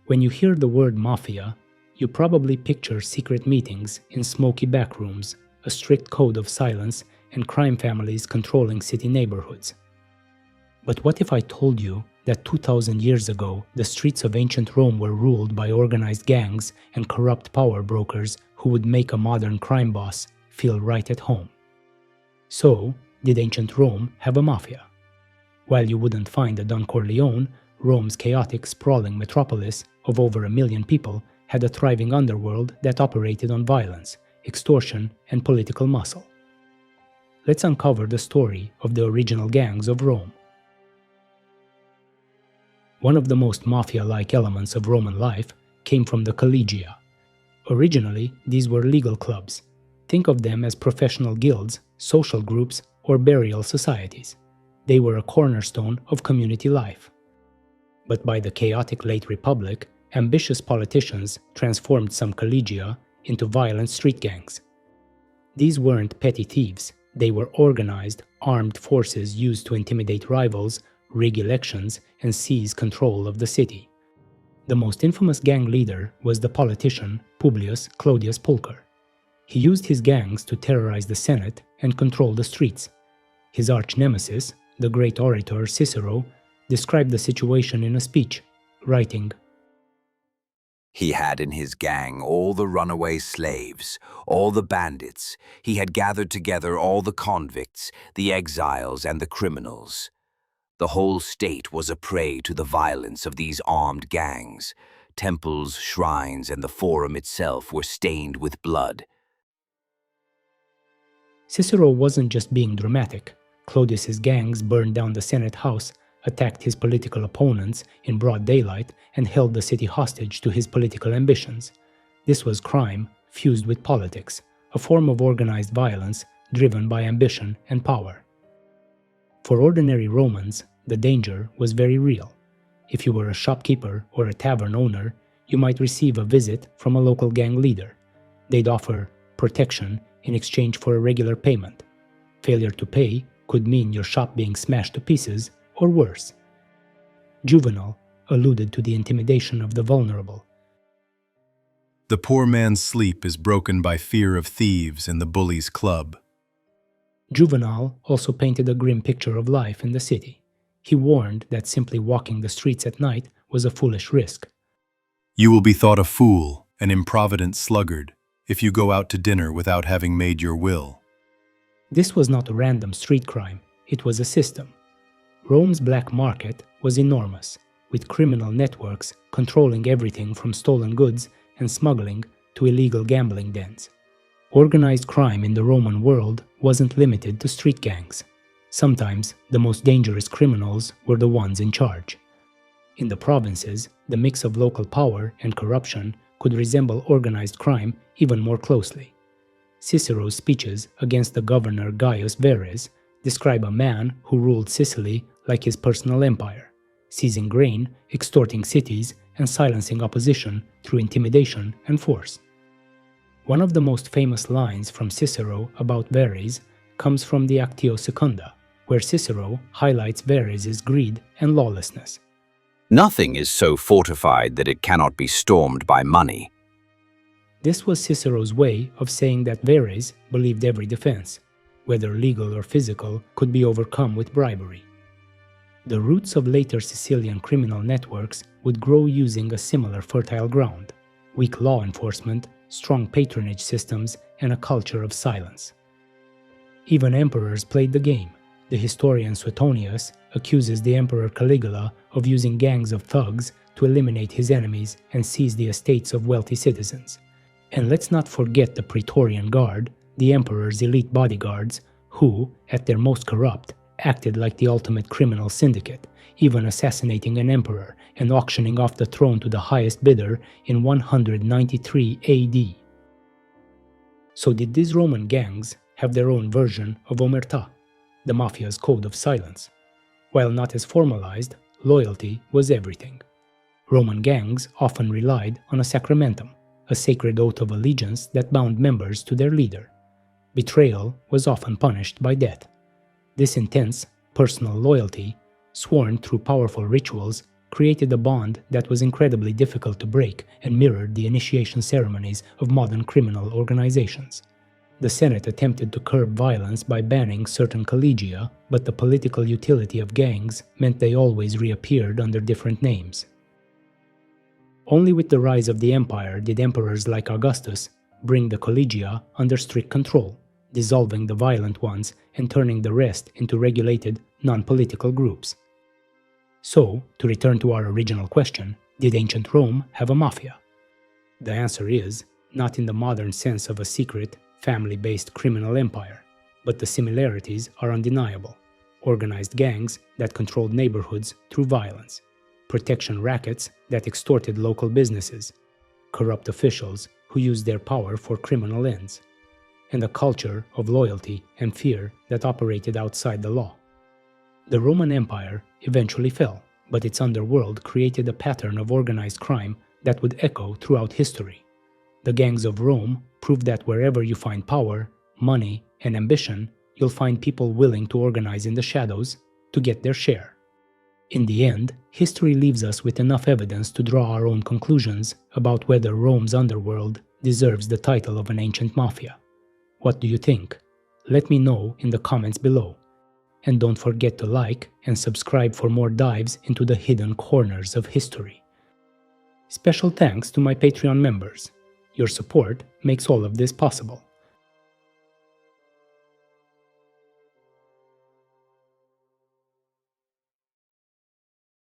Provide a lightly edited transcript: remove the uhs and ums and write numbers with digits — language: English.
When you hear the word mafia, you probably picture secret meetings in smoky backrooms, a strict code of silence, and crime families controlling city neighborhoods. But what if I told you that 2000 years ago, the streets of ancient Rome were ruled by organized gangs and corrupt power brokers who would make a modern crime boss feel right at home? So, did ancient Rome have a mafia? While you wouldn't find a Don Corleone, Rome's chaotic, sprawling metropolis of over 1 million people had a thriving underworld that operated on violence, extortion, and political muscle. Let's uncover the story of the original gangs of Rome. One of the most mafia-like elements of Roman life came from the Collegia. Originally, these were legal clubs. Think of them as professional guilds, social groups, or burial societies. They were a cornerstone of community life. But by the chaotic late Republic, ambitious politicians transformed some collegia into violent street gangs. These weren't petty thieves, they were organized, armed forces used to intimidate rivals, rig elections, and seize control of the city. The most infamous gang leader was the politician Publius Clodius Pulcher. He used his gangs to terrorize the Senate and control the streets. His arch-nemesis, the great orator Cicero, described the situation in a speech, writing, "He had in his gang all the runaway slaves, all the bandits. He had gathered together all the convicts, the exiles, and the criminals. The whole state was a prey to the violence of these armed gangs. Temples, shrines, and the forum itself were stained with blood." Cicero wasn't just being dramatic. Clodius's gangs burned down the Senate house, attacked his political opponents in broad daylight, and held the city hostage to his political ambitions. This was crime fused with politics, a form of organized violence driven by ambition and power. For ordinary Romans, the danger was very real. If you were a shopkeeper or a tavern owner, you might receive a visit from a local gang leader. They'd offer protection in exchange for a regular payment. Failure to pay could mean your shop being smashed to pieces, or worse. Juvenal alluded to the intimidation of the vulnerable. The poor man's sleep is broken by fear of thieves in the bully's club. Juvenal also painted a grim picture of life in the city. He warned that simply walking the streets at night was a foolish risk. You will be thought a fool, an improvident sluggard, if you go out to dinner without having made your will. This was not a random street crime, it was a system. Rome's black market was enormous, with criminal networks controlling everything from stolen goods and smuggling to illegal gambling dens. Organized crime in the Roman world wasn't limited to street gangs. Sometimes the most dangerous criminals were the ones in charge. In the provinces, the mix of local power and corruption could resemble organized crime even more closely. Cicero's speeches against the governor Gaius Verres describe a man who ruled Sicily like his personal empire, seizing grain, extorting cities, and silencing opposition through intimidation and force. One of the most famous lines from Cicero about Verres comes from the Actio Secunda, where Cicero highlights Verres's greed and lawlessness. "Nothing is so fortified that it cannot be stormed by money." This was Cicero's way of saying that Verres believed every defense, whether legal or physical, could be overcome with bribery. The roots of later Sicilian criminal networks would grow using a similar fertile ground: weak law enforcement, strong patronage systems, and a culture of silence. Even emperors played the game. The historian Suetonius accuses the emperor Caligula of using gangs of thugs to eliminate his enemies and seize the estates of wealthy citizens. And let's not forget the Praetorian Guard, the emperor's elite bodyguards, who, at their most corrupt, acted like the ultimate criminal syndicate, even assassinating an emperor and auctioning off the throne to the highest bidder in 193 AD. So did these Roman gangs have their own version of omertà, the mafia's code of silence? While not as formalized, loyalty was everything. Roman gangs often relied on a sacramentum, a sacred oath of allegiance that bound members to their leader. Betrayal was often punished by death. This intense, personal loyalty, sworn through powerful rituals, created a bond that was incredibly difficult to break and mirrored the initiation ceremonies of modern criminal organizations. The Senate attempted to curb violence by banning certain collegia, but the political utility of gangs meant they always reappeared under different names. Only with the rise of the empire did emperors like Augustus bring the collegia under strict control, dissolving the violent ones and turning the rest into regulated, non-political groups. So, to return to our original question, did ancient Rome have a mafia? The answer is, not in the modern sense of a secret, family-based criminal empire, but the similarities are undeniable. Organized gangs that controlled neighborhoods through violence, protection rackets that extorted local businesses, corrupt officials who used their power for criminal ends, and a culture of loyalty and fear that operated outside the law. The Roman Empire eventually fell, but its underworld created a pattern of organized crime that would echo throughout history. The gangs of Rome proved that wherever you find power, money, and ambition, you'll find people willing to organize in the shadows to get their share. In the end, history leaves us with enough evidence to draw our own conclusions about whether Rome's underworld deserves the title of an ancient mafia. What do you think? Let me know in the comments below. And don't forget to like and subscribe for more dives into the hidden corners of history. Special thanks to my Patreon members. Your support makes all of this possible.